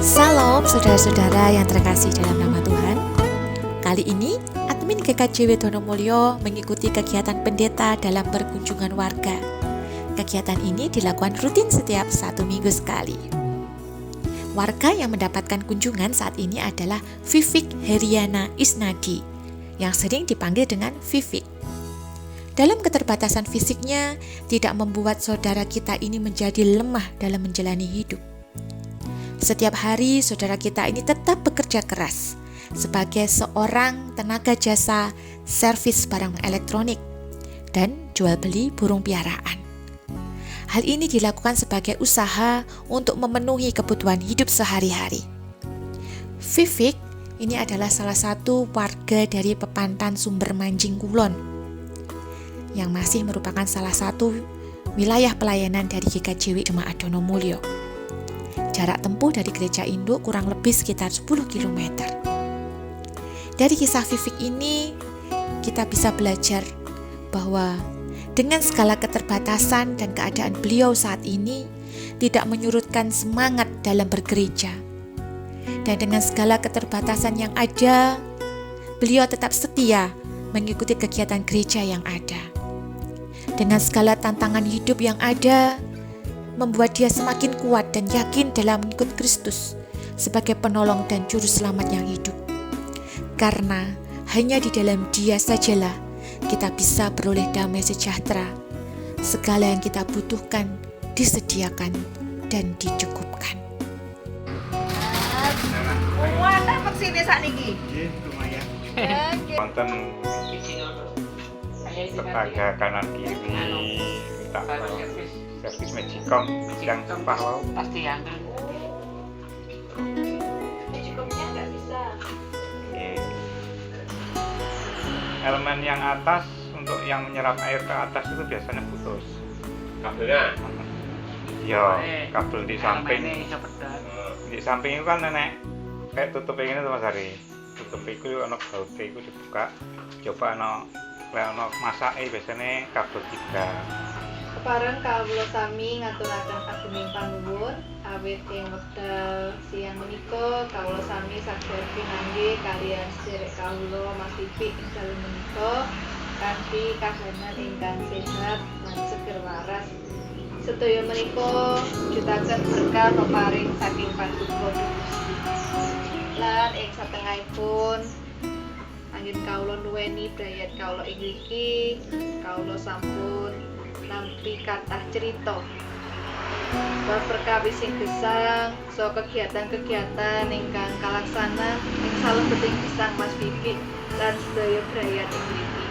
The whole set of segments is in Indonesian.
Salam saudara-saudara yang terkasih dalam nama Tuhan. Kali ini admin GKJW Donomulyo mengikuti kegiatan pendeta dalam perkunjungan warga. Kegiatan ini dilakukan rutin setiap 1 minggu sekali. Warga yang mendapatkan kunjungan saat ini adalah Vivik Heriana Isnadi yang sering dipanggil dengan Vivik. Dalam keterbatasan fisiknya tidak membuat saudara kita ini menjadi lemah dalam menjalani hidup. Setiap hari saudara kita ini tetap bekerja keras sebagai seorang tenaga jasa servis barang elektronik dan jual beli burung piaraan. Hal ini dilakukan sebagai usaha untuk memenuhi kebutuhan hidup sehari-hari. Vivik ini adalah salah satu warga dari Pepantan Sumber Manjing Kulon yang masih merupakan salah satu wilayah pelayanan dari GKJW Jemaat Donomulyo. Jarak tempuh dari gereja induk kurang lebih sekitar 10 km. Dari kisah Vivik ini, kita bisa belajar bahwa dengan segala keterbatasan dan keadaan beliau saat ini tidak menyurutkan semangat dalam bergereja. Dan dengan segala keterbatasan yang ada, beliau tetap setia mengikuti kegiatan gereja yang ada. Dengan segala tantangan hidup yang ada, membuat dia semakin kuat dan yakin dalam mengikut Kristus sebagai penolong dan juru selamat yang hidup. Karena hanya di dalam Dia sajalah kita bisa beroleh damai sejahtera. Segala yang kita butuhkan disediakan dan dicukupkan. Wah, dapat sini saat ini. Lumayan. Wonten tetangga kanan kiri tak servis Magicom yang Pahwau pasti yang Cukupnya nggak bisa. elemen yang atas untuk yang menyerap air ke atas itu biasanya putus kabelnya. ya kabel di samping itu kan nenek kayak tutup ini tuh Mas Hari, tutup itu ada baut itu dibuka coba ada masak biasanya kabel 3. Kepareng kawula sami ngaturaken agunging panuwun awit ing wekdal siang menika kawula sami saged pinanggih kaliyan sedherek kawula Mas Vivik ing dalem menika kanthi kahanan ingkang sehat lan seger waras. Sedaya menika jutaken berkah peparing saking paduka Gusti. Lan ing satengahipun anggen kawula nuweni brayat kawula ing mriki kawula sampun nampi kathah cerita bab perkawis sing gesang so kegiatan-kegiatan ingkang kalaksana ing salebeting gesang Mas Vivik lan sedaya brayat ing mriki.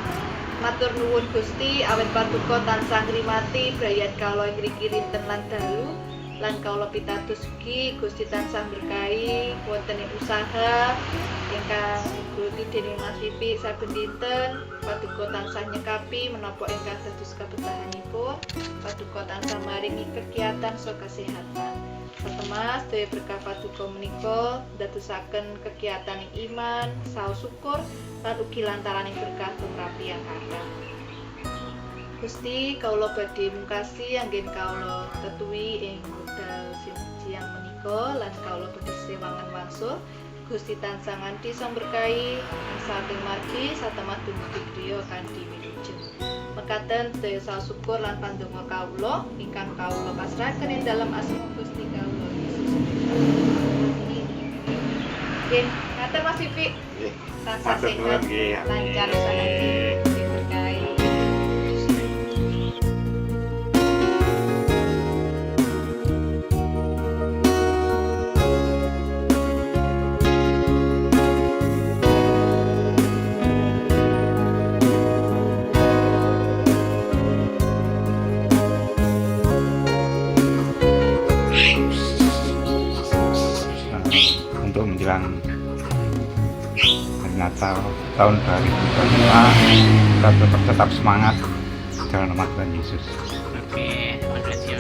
Matur nuwun Gusti awit paduka tansah ngrimati brayat kawula ing mriki rinten lan dalu lan kawula pitados ugi Gusti tansah berkahi wonten ing usaha ingkang digeluti dening Mas Vivik saben dinten. Paduka tansah nyekapi menapa ingkang dados kabetahanipun. Paduka tansah maringi kegiatan so kesehatan. Setemas daya berkah paduka menika dadosaken kegiatan ing iman, saos syukur lan ugi lantaran ing berkah tumrapi yang kathah. Gusti kawula badhe mungkasi anggen kawula tetui ing wekdal siang menika lan kawula badhe sewangan wangsul. Gusti tansah nganti samberkahi saking margi satemah dumugi griya kanthi wilujeng. Mekaten daya saos syukur lan pandonga kawula ingkang kawula pasrahaken ing dalem asma Gusti kawula Yesus. Nggih, ngaten Mas Vivik. Nggih. Tansah Matur nuwun, sehat, nggih. lancar usahanipun, diberkahi. Untuk menjelang hari Natal tahun 2025 kita tetap semangat dalam nama Tuhan Yesus. oke, terima kasih.